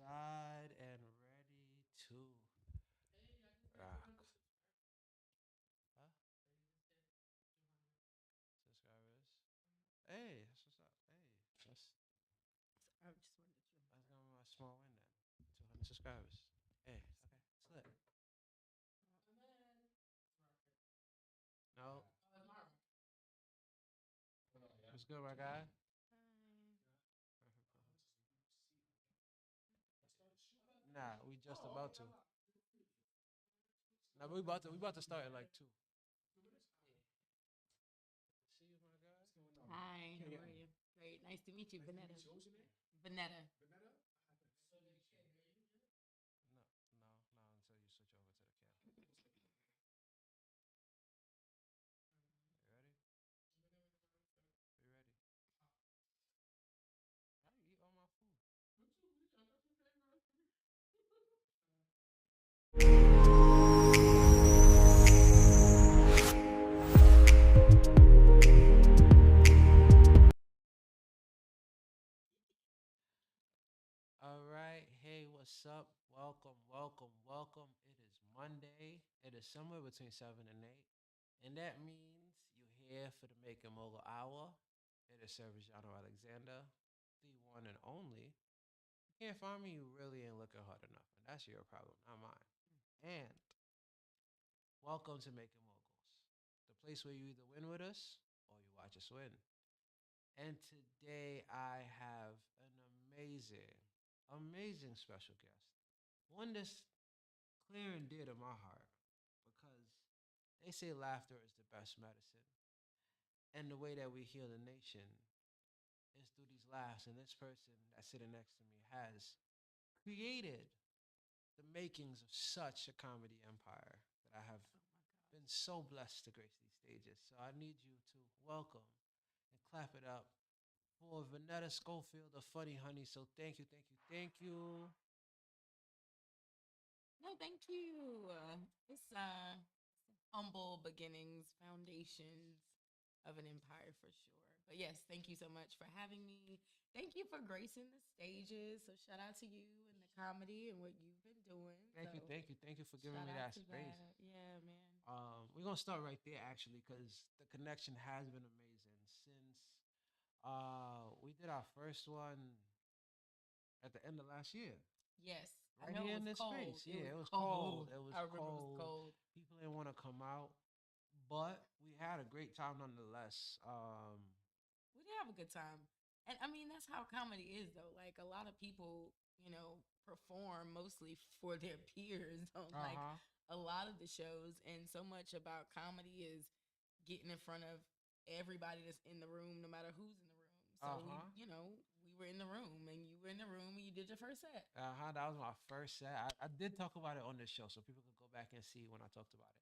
outside and ready to rock. Huh? Subscribers. Hey, that's what's up. Hey, I just wanted to. that's gonna be my small win then. 200 subscribers. Hey, okay, it's lit. No, it's good, my guy. Nah, we just about to. Nah, but we about to start at like 2. See you, my guy. Hi, how are you? Great, nice to meet you, Vanetta. Vanetta. No, no, no, until you switch over to the camera. You ready? You ready? How you eat all my food? All right. Hey, what's up? Welcome, welcome, welcome. It is Monday. It is somewhere between 7 and 8. And that means you're here for the Making Mogul Hour. It is Service General Alexander, the one and only. You can't find me, you really ain't looking hard enough. And that's your problem, not mine. And welcome to Making Moguls, the place where you either win with us or you watch us win. And today I have an amazing, amazing special guest. One that's clear and dear to my heart because they say laughter is the best medicine. And the way that we heal the nation is through these laughs. And this person that's sitting next to me has created the makings of such a comedy empire that I have been so blessed to grace these stages. So I need you to welcome and clap it up for Vanetta Schofield, the funny honey. So thank you, thank you, thank you. No, thank you. It's humble beginnings, foundations of an empire for sure. But yes, thank you so much for having me. Thank you for gracing the stages. So shout out to you and the comedy and what you've been doing. Thank you, So thank you, thank you for giving shout me out that to space. that. Yeah, man. We're gonna start right there actually, because the connection has been amazing since we did our first one at the end of last year. Yes, I Right know here it in was this cold. space. It was Yeah, it was cold. cold. It was I remember it was cold. cold. People didn't want to come out, but we had a great time nonetheless. We did have a good time. And I mean, that's how comedy is, though. Like, a lot of people, perform mostly for their peers on Uh like huh. a lot of the shows. And so much about comedy is getting in front of everybody that's in the room, no matter who's in the room. So Uh we, huh. we were in the room and you were in the room and you did your first set. Uh huh. That was my first set. I did talk about it on this show, so people could go back and see when I talked about it.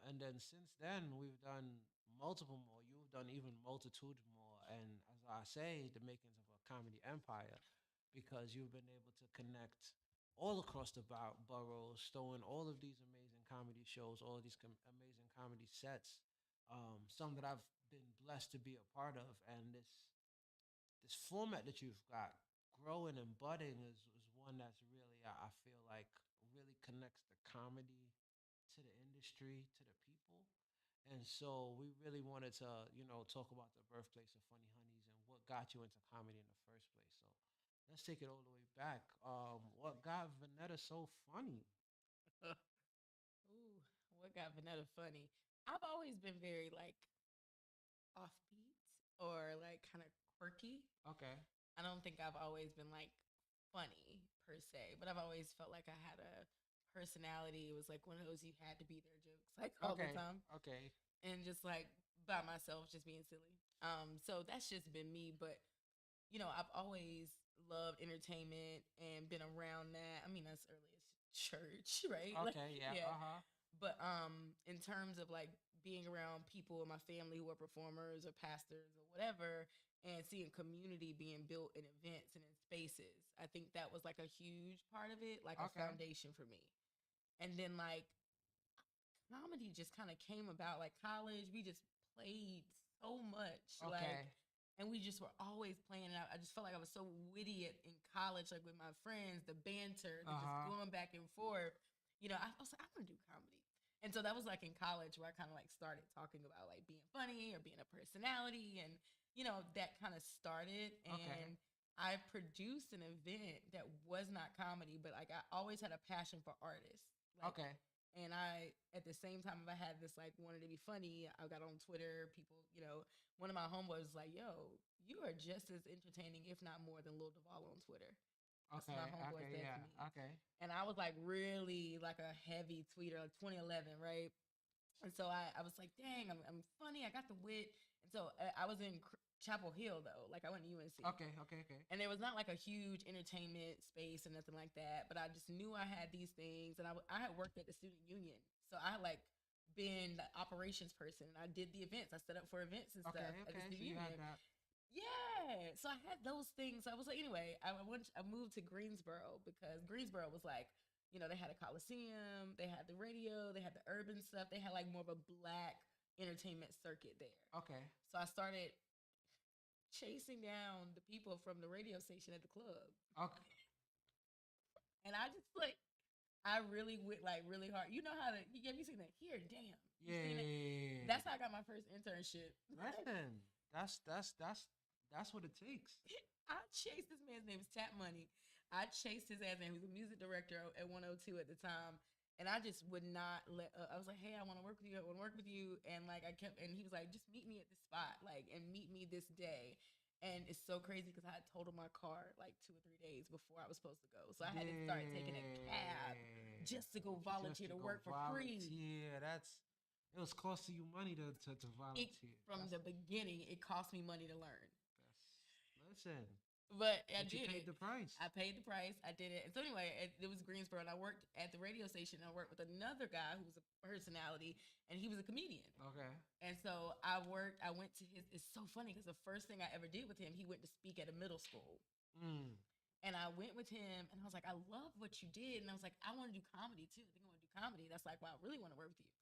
And then since then, we've done multiple more. You've done even multitude more. And as I say, the makings of a comedy empire, because you've been able to connect all across the boroughs, throwing all of these amazing comedy shows, all of these amazing comedy sets. Some that I've been blessed to be a part of, and this format that you've got growing and budding is one that's really I feel like really connects the comedy to the industry, to the people. And so we really wanted to, talk about the birthplace of Funny Honeys and what got you into comedy in the first place. So let's take it all the way back. What got Vanetta so funny? Ooh, what got Vanetta funny? I've always been very like offbeat or like kind of quirky. Okay. I don't think I've always been like funny per se, but I've always felt like I had a personality. It was like one of those you had to be there jokes like all the Okay. time Okay. and just like by myself just being silly. So that's just been me, but I've always loved entertainment and been around that. I mean, that's early as church, right? Like, Okay. Yeah. yeah. Uh huh. But in terms of like being around people in my family who are performers or pastors or whatever, and seeing community being built in events and in spaces, I think that was like a huge part of it, like a Okay. foundation for me. And then like comedy just kind of came about. Like college, we just played so much. Like Okay. and we just were always playing. And I just felt like I was so witty in college, like with my friends, the banter, the just going back and forth. I was like, I want to do comedy. And so that was like in college where I kind of like started talking about like being funny or being a personality, and that kind of started. And I produced an event that was not comedy, but like I always had a passion for artists. Like, and I, at the same time, I had this like wanted to be funny. I got on Twitter. People, one of my homeboys was like, "Yo, you are just as entertaining, if not more, than Lil Duval on Twitter." That's my homeboy said to me. And I was like really like a heavy tweeter, like 2011, right? And so I was like, dang, I'm funny. I got the wit. And so I was in Chapel Hill though, like I went to UNC. Okay. And there was not like a huge entertainment space or nothing like that, but I just knew I had these things, and I had worked at the student union, so I had like been the operations person, and I did the events. I set up for events and stuff at the student union. Yeah, so I had those things. I was like, anyway, I moved to Greensboro because Greensboro was like, they had a Coliseum, they had the radio, they had the urban stuff, they had like more of a black entertainment circuit there. So I started chasing down the people from the radio station at the club. And I just like, I really went like really hard. You know how to, have you seen that? Here, damn. Yeah. That's how I got my first internship. Listen, that's what it takes. I chased this man's name is Tap Money. I chased his ass, and he was a music director at 102 at the time. And I just would not let I was like, hey, I want to work with you. I want to work with you. And like, and he was like, just meet me at this spot, like, and meet me this day. And it's so crazy because I had totaled my car like 2 or 3 days before I was supposed to go. So I had to start taking a cab just to go volunteer to work for free. Yeah, it was costing you money to volunteer. From the beginning, it cost me money to learn. Listen. But I did. You paid the price. I paid the price. I did it. And so anyway, it was Greensboro, and I worked at the radio station. And I worked with another guy who was a personality, and he was a comedian. And so I went to his. It's so funny because the first thing I ever did with him, he went to speak at a middle school. And I went with him, and I was like, I love what you did. And I was like, I want to do comedy too. I think I want to do comedy. That's like why I really want to work with you.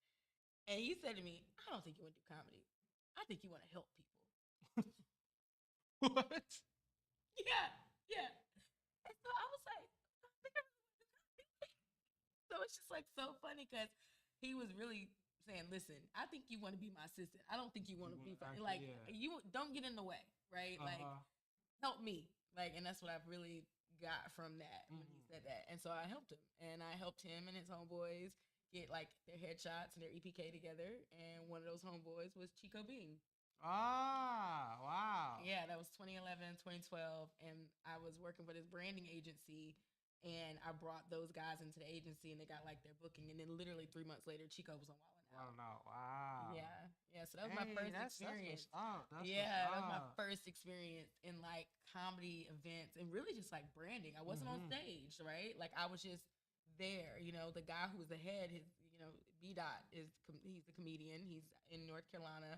And he said to me, I don't think you want to do comedy. I think you want to help people. What? Yeah. And so I was like, I think I really want to do comedy. So it's just like so funny because he was really saying, listen, I think you want to be my assistant. I don't think you want to be funny. Like, you don't get in the way, right? Like, help me. Like, and that's what I've really got from that when he said that. And so I helped him. And I helped him and his homeboys get like their headshots and their EPK together. And one of those homeboys was Chico Bean. Wow. Yeah, that was 2011, 2012. And I was working for this branding agency, and I brought those guys into the agency, and they got like their booking. And then literally 3 months later, Chico was on Wild 'N Out. Wow. Yeah. So that was my first experience. That was my first experience in like comedy events and really just like branding. I wasn't on stage, right? Like I was just there. The guy who was the head, B Dot he's a comedian. He's in North Carolina.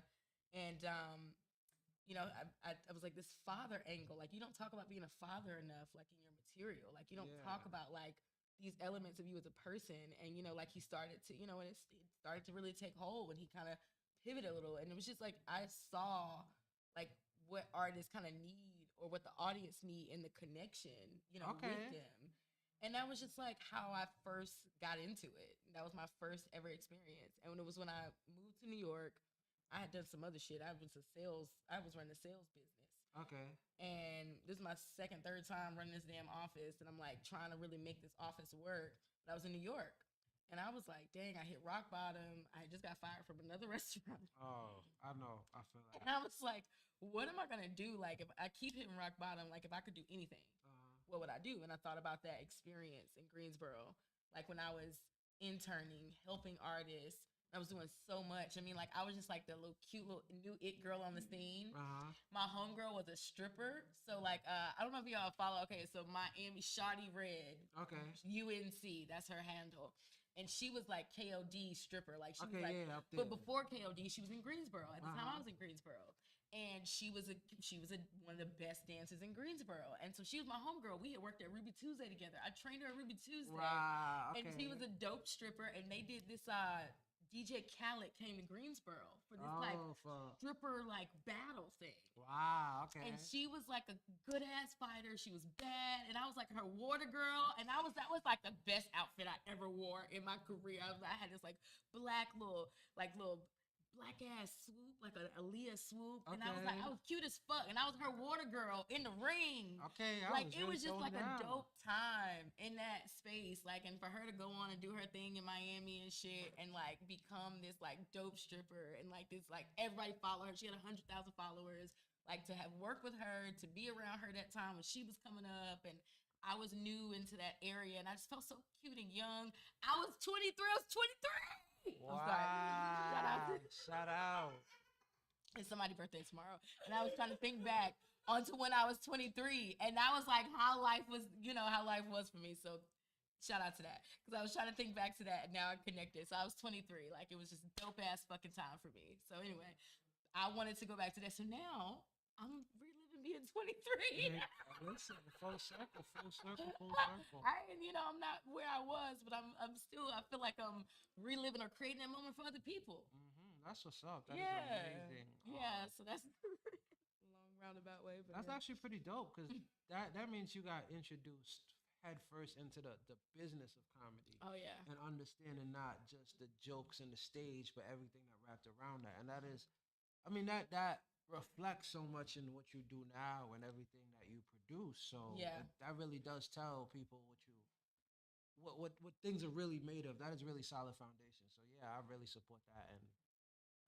And, I was like this father angle. Like, you don't talk about being a father enough, like in your material. Like, you don't talk about like these elements of you as a person. And, like he started to, and it started to really take hold when he kind of pivoted a little. And it was just like, I saw like what artists kind of need or what the audience need in the connection, with them. And that was just like how I first got into it. That was my first ever experience. And it was when I moved to New York. I had done some other shit. I was running a sales business. And this is my second, third time running this damn office. And I'm like trying to really make this office work. But I was in New York. And I was like, dang, I hit rock bottom. I just got fired from another restaurant. Oh, I know. I feel like. And I was like, what am I going to do? Like, if I keep hitting rock bottom, like if I could do anything, what would I do? And I thought about that experience in Greensboro. Like when I was interning, helping artists. I was doing so much. I mean, like, I was just like the little cute little new it girl on the scene. My homegirl was a stripper. So, like, I don't know if y'all follow. Okay, so Miami Shawty Red. UNC, that's her handle. And she was like KOD stripper. Like, she was like, but before KOD, she was in Greensboro. At the time, I was in Greensboro. And she was one of the best dancers in Greensboro. And so she was my homegirl. We had worked at Ruby Tuesday together. I trained her at Ruby Tuesday. Wow. And she was a dope stripper. And they did this DJ Khaled came to Greensboro for this like Oh, fuck. stripper like battle thing. Wow. Okay. And she was like a good ass fighter. She was bad, and I was like her water girl. And that was like the best outfit I ever wore in my career. I had this like black little black ass swoop, like a Aaliyah swoop, and I was like, Okay. I was cute as fuck, and I was her water girl in the ring. Okay. Like it Really was just throwing like a down. dope time in that space, like, and for her to go on and do her thing in Miami and shit, and like become this like dope stripper, and like this like everybody follow her. She had 100,000 followers. Like to have worked with her, to be around her that time when she was coming up, and I was new into that area, and I just felt so cute and young. I was 23. I was 23. I'm sorry. Shout out Wow. to Shout out. it's somebody's birthday tomorrow. And I was trying to think back onto when I was 23. And that was like how life was, how life was for me. So shout out to that. Because I was trying to think back to that and now I connected. So I was 23. Like it was just dope ass fucking time for me. So anyway, I wanted to go back to that. So now I'm reliving being 23. Listen, full circle, full circle, full circle. I'm not where I was, but I'm still, I feel like I'm reliving or creating that moment for other people. That's what's up. That is Yeah. amazing. Yeah. So that's a long roundabout way. But That's yeah. actually pretty dope because that means you got introduced head first into the business of comedy Oh yeah. and understanding not just the jokes and the stage, but everything that wrapped around that. And that is, I mean, that reflects so much in what you do now and everything that you produce. So Yeah. that really does tell people what things are really made of. That is really solid foundation. So yeah, I really support that, and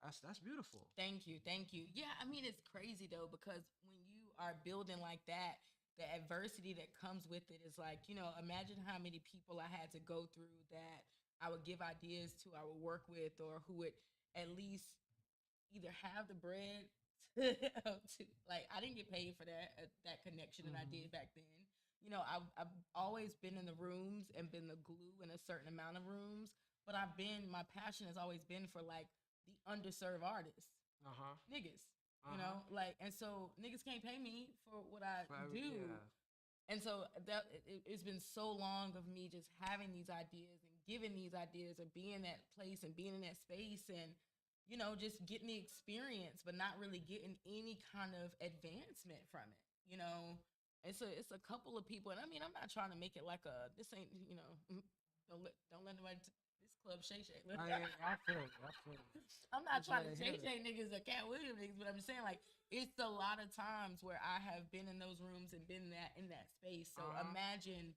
that's beautiful. Thank you. Thank you. Yeah. I mean, it's crazy though, because when you are building like that, the adversity that comes with it is like, imagine how many people I had to go through that I would give ideas to, I would work with, or who would at least either have the bread to like I didn't get paid for that connection that I Mm-hmm. did back then. I've always been in the rooms and been the glue in a certain amount of rooms, but my passion has always been for like the underserved artists, Uh huh. niggas. Uh huh. Like, and so niggas can't pay me for what I do, Yeah. and so it's been so long of me just having these ideas and giving these ideas or being in that place and being in that space and just getting the experience, but not really getting any kind of advancement from it. It's a couple of people, and I mean, I'm not trying to make it like this ain't don't let nobody this club Shay Shay. I feel it. I feel it. I'm not Just trying let to it hit Shay Shay niggas or Cat Williams niggas, but I'm just saying like it's a lot of times where I have been in those rooms and been in that space. So imagine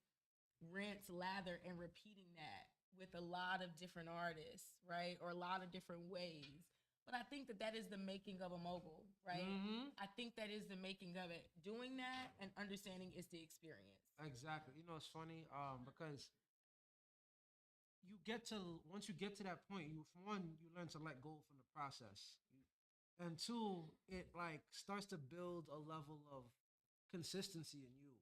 rinse, lather, and repeating that with a lot of different artists, right? Or a lot of different ways. But I think that is the making of a mogul, right? Mm-hmm. I think that is the making of it. Doing that and understanding is the experience. Exactly. It's funny because you get to once you get to that point, you for one you learn to let go from the process, and two it like starts to build a level of consistency in you,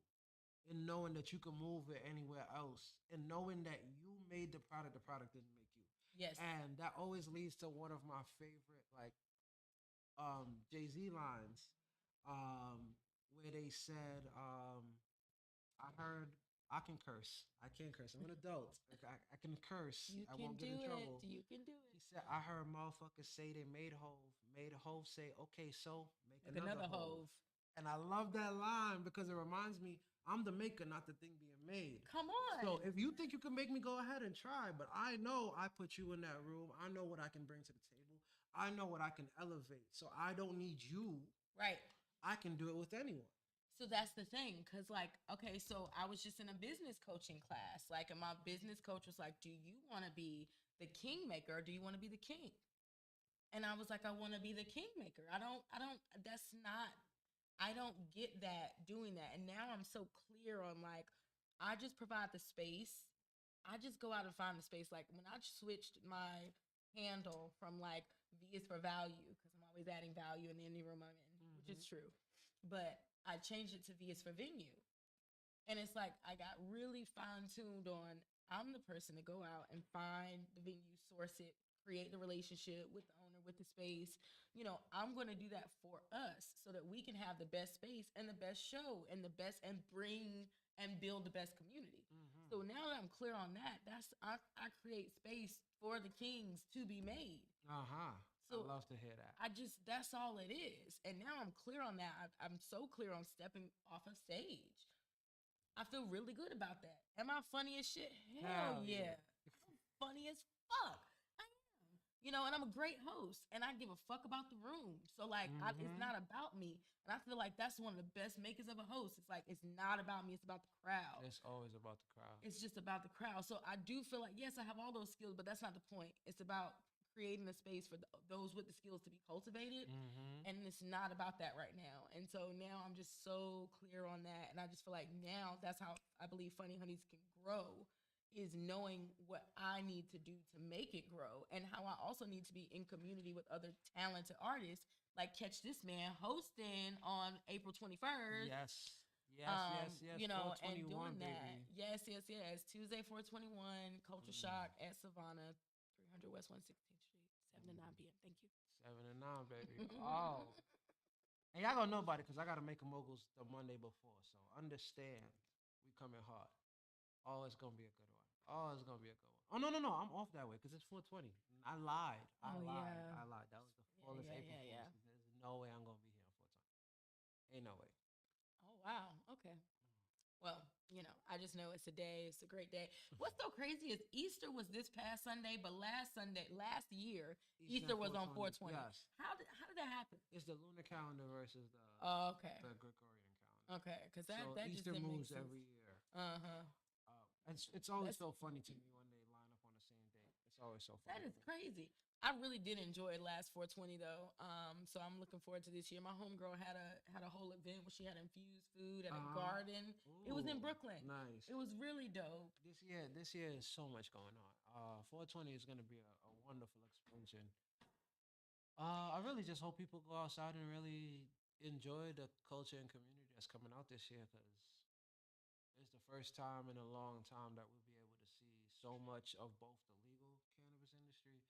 in knowing that you can move it anywhere else, and knowing that you made the product didn't make you. Yes. And that always leads to one of my favorite like Jay-Z lines, where they said, I heard I can curse. I can't curse. I'm an adult. Like, I can curse. You I can won't get do in it. trouble. You can do it. He said, I heard motherfuckers say they made hove. Made hove say, okay, so make Like another hove. And I love that line because it reminds me I'm the maker, not the thing being made. Come on. So if you think you can make me, go ahead and try. But I know I put you in that room. I know what I can bring to the table. I know what I can elevate. So I don't need you. Right. I can do it with anyone. So that's the thing, because like, okay, so I was just in a business coaching class, like, and my business coach was like, do you want to be the kingmaker or do you want to be the king? And I was like, I want to be the kingmaker. I don't get that doing that. And now I'm so clear on like, I just provide the space. I just go out and find the space. Like when I switched my handle from like V is for value, because I'm always adding value in any room I'm in, which is true. But I changed it to V is for venue. And it's like I got really fine-tuned on I'm the person to go out and find the venue, source it, create the relationship with the owner, with the space. I'm going to do that for us so that we can have the best space and the best show and the best and bring and build the best community. So now that I'm clear on that, I create space for the kings to be made. Uh-huh. I So love to hear that. I just that's all it is. And now I'm clear on that. I'm so clear on stepping off of stage. I feel really good about that. Am I funny as shit? Hell Hell yeah. yeah. I'm funny as fuck. I am. You know, and I'm a great host and I give a fuck about the room. So like it's Mm-hmm. not about me. And I feel like that's one of the best makers of a host. It's like it's not about me, it's about the crowd. It's always about the crowd. It's just about the crowd. So I do feel like yes, I have all those skills, but that's not the point. It's about creating a space for those with the skills to be cultivated, Mm-hmm. and it's not about that right now. And so now I'm just so clear on that, and I just feel like now that's how I believe Funny Hunnyz can grow, is knowing what I need to do to make it grow, and how I also need to be in community with other talented artists. Like Catch This Man hosting on April 21st, Yes. Yes, yes, yes. you know, and 421, doing that. baby. Yes, yes, yes. Tuesday 421, Culture Mm. Shock at Savannah, 300 West 116th Street, 7 to 9 p.m. Thank you. 7 and 9, baby. Oh. And y'all gonna know about it because I gotta make a moguls the Monday before. So understand, we coming hard. Oh, it's gonna be a good one. Oh, it's gonna be a good one. Oh no, no, no! I'm off that way because it's 420. I lied. I Oh lied. yeah. I lied. That was the Yeah, fullest yeah, April yeah, yeah. Fool's. There's no way I'm gonna be here on 420. Ain't no way. Oh wow. Okay. Well, you know, I just know it's a day. It's a great day. What's so crazy is Easter was this past Sunday, but last year, Eastern Easter was on 420. 420. Yes, How did that happen? it's the lunar calendar versus Oh, okay. the Gregorian calendar. Okay, because that So that just Easter didn't make moves sense. every year. Uh-huh. It's always That's so funny to me when they line up on the same date. It's always so That funny is to me. crazy. I really did enjoy last 420 though. So I'm looking forward to this year. My homegirl had a whole event where she had infused food at a garden. It was in Ooh, Brooklyn. nice. It was really dope. This year is so much going on. 420 is gonna be a wonderful explosion. I really just hope people go outside and really enjoy the culture and community that's coming out this year because it's the first time in a long time that we'll be able to see so much of both the legal cannabis industry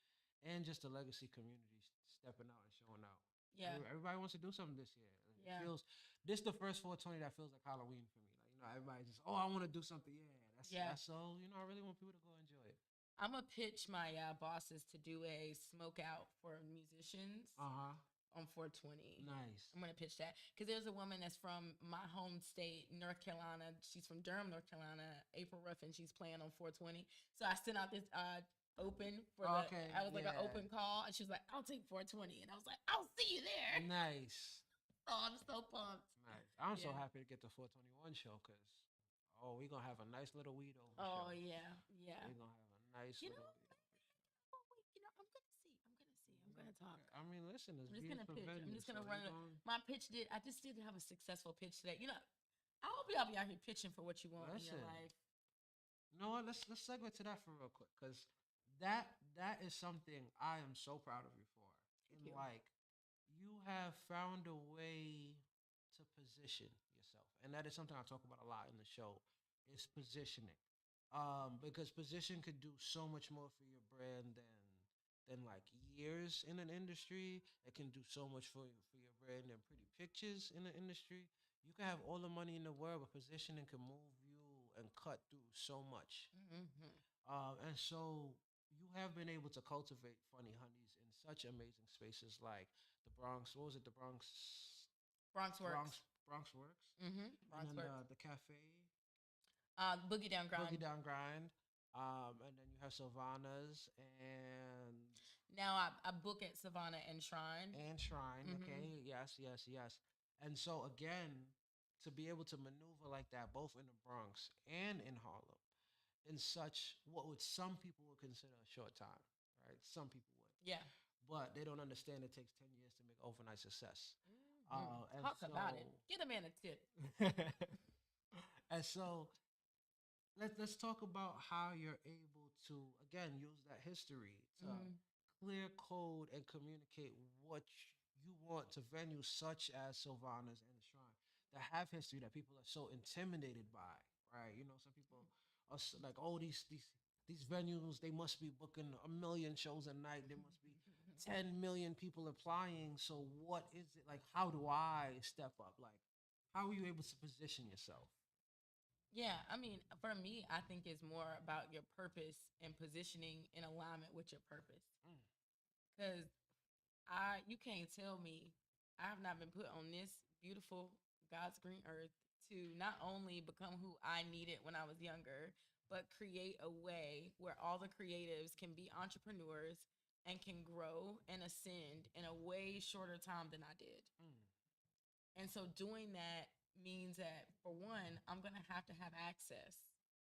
and just the legacy community stepping out and showing out. Yeah. Everybody wants to do something this year. It Yeah. feels this the first 420 that feels like Halloween for me. Like everybody just I want to do something. Yeah, Yeah. that's so I really want people to go enjoy it. I'm gonna pitch my bosses to do a smoke out for musicians Uh huh. on 420. Nice. I'm gonna pitch that because there's a woman that's from my home state, North Carolina. She's from Durham, North Carolina. April Ruffin. She's playing on 420. So I sent out this open for the. Okay. I was like an Yeah. open call, and she was like, "I'll take 420," and I was like, "I'll see you there." Nice. Oh, I'm so pumped. Nice. I'm so Yeah. happy to get the 421 show because we're gonna have a nice little weed over Oh show. yeah, yeah. We're gonna have a nice You little know, weed over show. oh wait, you know, I'm gonna see. I'm gonna see. I'm gonna talk. I mean, listen, it's I'm just being gonna pitch. I'm prevented, just so gonna you run it. going My pitch did. I just didn't have a successful pitch today. You know, I hope y'all be out here pitching for what you want in your listen. life. You know what? Let's segue to that for real quick because that is something I am so proud of you for. Thank And you. like you have found a way to position yourself, and that is something I talk about a lot in the show. Is positioning, because position could do so much more for your brand than like years in an industry. It can do so much for your brand than pretty pictures in the industry. You can have all the money in the world, but positioning can move you and cut through so much. Mm-hmm. And so you have been able to cultivate funny honeys in such amazing spaces like the Bronx. What was it? The Bronx, Bronx Bronx, works. Bronx Works, Mm-hmm. and Bronx then works. the cafe, Boogie down Boogie grind. Down Grind. And then you have Savannah's Now I book at Savannah and Shrine. and Shrine. Mm-hmm. Okay, yes, yes, yes. And so again, to be able to maneuver like that, both in the Bronx and in Harlem, in such what would some people would consider a short time, right? Some people would, Yeah. but they don't understand it takes 10 years to make overnight success. Mm-hmm. And Talk so, about it. Get a man a tip. and so let's talk about how you're able to again use that history to Mm-hmm. clear code and communicate what you want to venues such as Sylvanas and the Shrine that have history that people are so intimidated by, right? Some people are like, oh, these venues they must be booking a million shows a night. There must be 10 million people applying. So what is it like? How do I step up? Like, how are you able to position yourself? Yeah, I mean, for me, I think it's more about your purpose and positioning in alignment with your purpose. Mm, Because you can't tell me I have not been put on this beautiful God's green earth to not only become who I needed when I was younger, but create a way where all the creatives can be entrepreneurs and can grow and ascend in a way shorter time than I did. mm, And so doing that means that, for one, I'm going to have access.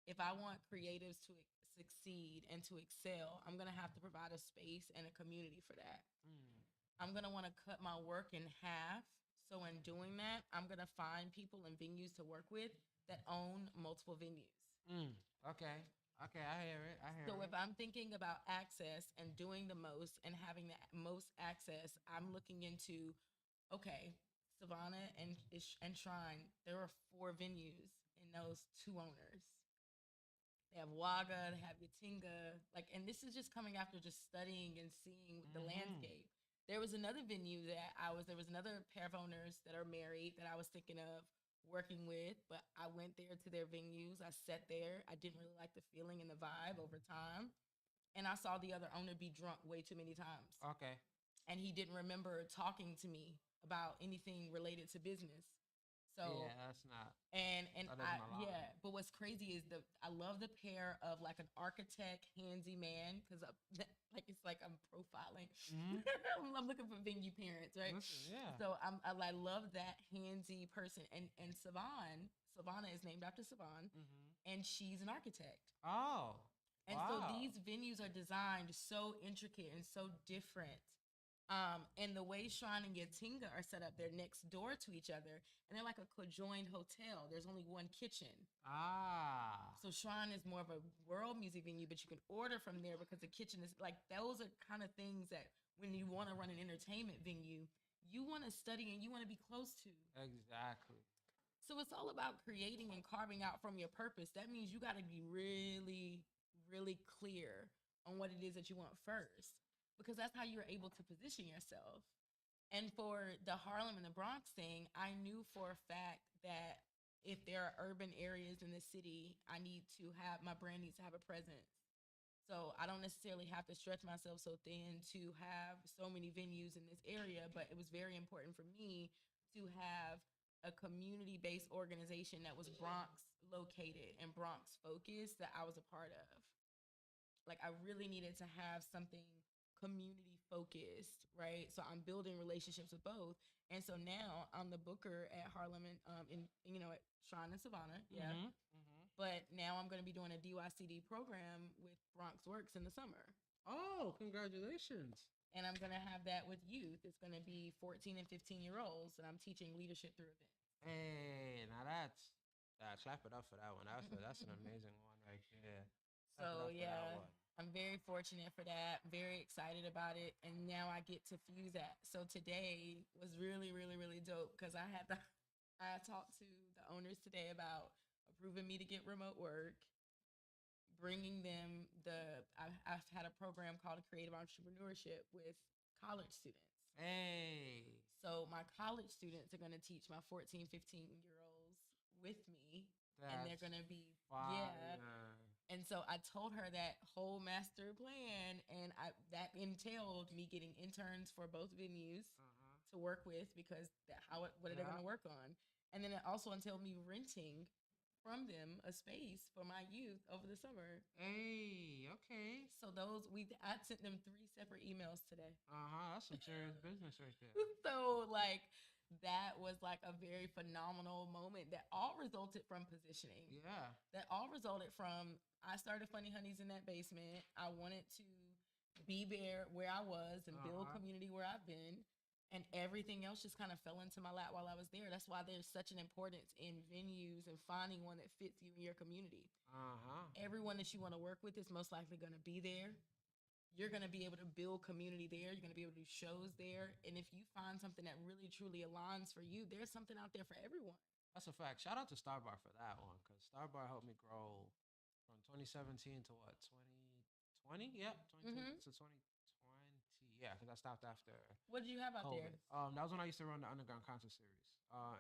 If I want creatives to succeed and to excel, I'm going to have to provide a space and a community for that. mm, I'm going to want to cut my work in half. So, in doing that, I'm going to find people and venues to work with that own multiple venues. mm. Okay. Okay, I hear it. I hear So if it. I'm thinking about access and doing the most and having the most access, I'm looking into, okay, Savannah and Shrine. There are four venues and those two owners. They have Waga, they have Yatinga, like, and this is just coming after just studying and seeing the Mm-hmm. landscape. There was another venue that I was. There was another pair of owners that are married that I was thinking of working with, but I went there to their venues. I sat there. I didn't really like the feeling and the vibe over time, and I saw the other owner be drunk way too many times, Okay. and he didn't remember talking to me about anything related to business. Yeah, So that's not. and That I doesn't align. yeah, but what's crazy is I love the pair of like an architect handsy man because like it's like I'm profiling. Mm-hmm. I'm looking for venue parents, right? Listen, yeah. So I love that handsy person, and Savannah is named after Savan, Mm-hmm. and she's an architect. Oh, And so wow. these venues are designed so intricate and so different. And the way Shrine and Yatinga are set up, they're next door to each other, and they're like a conjoined hotel. There's only one kitchen. Ah. So Shrine is more of a world music venue, but you can order from there because the kitchen is like those are kind of things that when you want to run an entertainment venue, you want to study and you want to be close to. Exactly. So it's all about creating and carving out from your purpose. That means you got to be really, really clear on what it is that you want first, because that's how you're able to position yourself. And for the Harlem and the Bronx thing, I knew for a fact that if there are urban areas in the city, I need to have my brand needs to have a presence. So I don't necessarily have to stretch myself so thin to have so many venues in this area, but it was very important for me to have a community based organization that was Bronx located and Bronx focused that I was a part of. Like I really needed to have something community focused, right? So I'm building relationships with both. And so now I'm the booker at Harlem and at Shrine and Savannah, yeah. Mm-hmm. Mm-hmm. But now I'm going to be doing a DYCD program with Bronx Works in the summer. Oh, congratulations. And I'm going to have that with youth. It's going to be 14 and 15-year-olds, and I'm teaching leadership through events. Hey, now clap it up for that one. That's an amazing one right there. Clap it So up for that yeah, one. I'm very fortunate for that. Very excited about it, and now I get to fuse that. So today was really, really, really dope because I talked to the owners today about approving me to get remote work, bringing them I've had a program called Creative Entrepreneurship with college students. Hey, So my college students are going to teach my 14, 15-year olds with me, and they're that's going to be, yeah. fire. And so I told her that whole master plan, and that entailed me getting interns for both venues Uh-huh. to work with because what are they going Yeah. to work on? And then it also entailed me renting from them a space for my youth over the summer. Hey, okay. So those we I sent them three separate emails today. Uh-huh. That's some serious business right there. So like that was like a very phenomenal moment that all resulted from positioning. Yeah. That all resulted from I started Funny Hunnyz in that basement. I wanted to be there where I was and build Uh-huh. community where I've been. And everything else just kind of fell into my lap while I was there. That's why there's such an importance in venues and finding one that fits you in your community. Uh-huh. Everyone that you want to work with is most likely going to be there. You're going to be able to build community there. You're going to be able to do shows there. And if you find something that really truly aligns for you, there's something out there for everyone. That's a fact. Shout out to Starbar for that one, because Starbar helped me grow from 2017 to what, 2020? Yep, 2020 Mm-hmm. to 2020. Yeah, because I stopped after What did you have out there? COVID. That was when I used to run the underground concert series.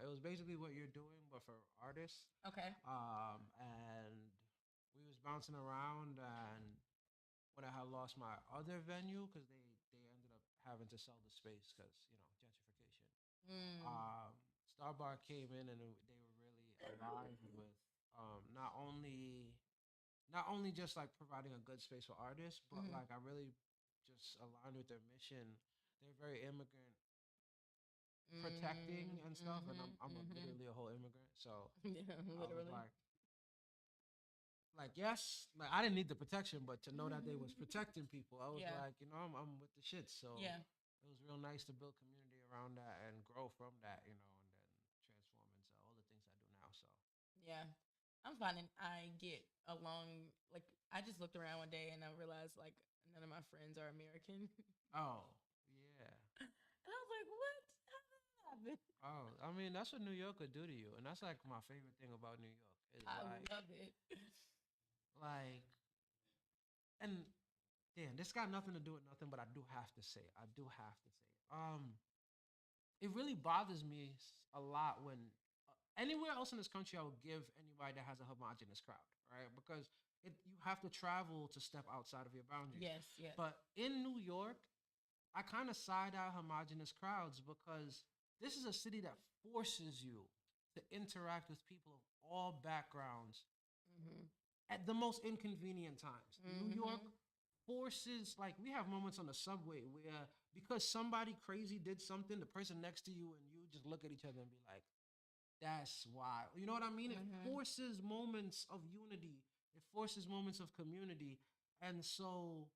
It was basically what you're doing, but for artists. Okay. And we was bouncing around, and when I had lost my other venue, because they ended up having to sell the space because gentrification. Mm. Um, Starbar came in, and they were really aligned with not only just like providing a good space for artists, but Mm-hmm. like I really just aligned with their mission. They're very immigrant protecting and stuff, and Mm-hmm. Mm-hmm. literally a whole immigrant. So Yeah, I was literally. like yes, like I didn't need the protection, but to know that they was protecting people, I was Yeah. like, I'm with the shit. So Yeah. it was real nice to build community around that and grow from that, and then transform into all the things I do now. So Yeah. I'm finding I get along like I just looked around one day and I realized like none of my friends are American. oh yeah. And I was like, what? How did that happen? Oh, I mean, that's what New York could do to you, and that's like my favorite thing about New York is I love it. like, and damn, this got nothing to do with nothing, but I do have to say, I do have to say, it really bothers me a lot when anywhere else in this country, I would give anybody that has a homogenous crowd, right? Because you have to travel to step outside of your boundaries. Yes, yes. But in New York, I kind of side eye homogenous crowds because this is a city that forces you to interact with people of all backgrounds Mm-hmm. at the most inconvenient times. New York Mm-hmm. forces, like, we have moments on the subway where because somebody crazy did something, the person next to you and you just look at each other and be like, that's why. You know what I mean? It Mm-hmm. forces moments of unity. It forces moments of community. And so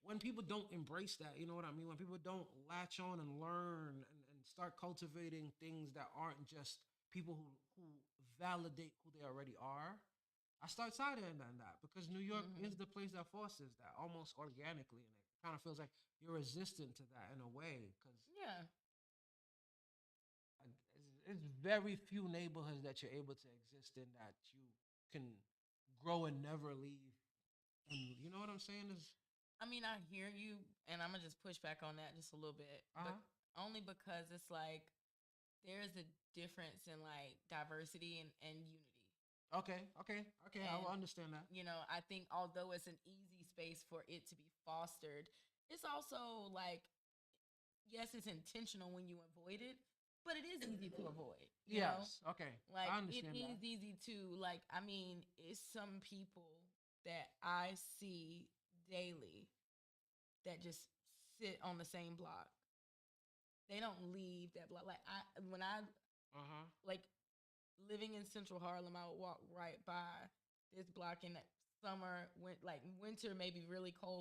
when people don't embrace that, you know what I mean? When people don't latch on and learn and start cultivating things that aren't just people who validate who they already are, I start siding on that because New York is Mm-hmm. the place that fosters that almost organically. And it kind of feels like you're resistant to that in a way because Yeah. it's very few neighborhoods that you're able to exist in that you can grow and never leave. And you know what I'm saying? Is I mean, I hear you, and I'm gonna just push back on that just a little bit, but uh only because it's like there's a difference in like diversity and unity. okay. I will And, understand that. I think although it's an easy space for it to be fostered, it's also like, yes, it's intentional when you avoid it, but it is easy to avoid. Yes. Okay. Like, I it understand that. is easy to, like, I mean, it's some people that I see daily that just sit on the same block. They don't leave that block. Like, when I, Uh huh. like, living in Central Harlem, I would walk right by this block in the summer, winter, maybe really cold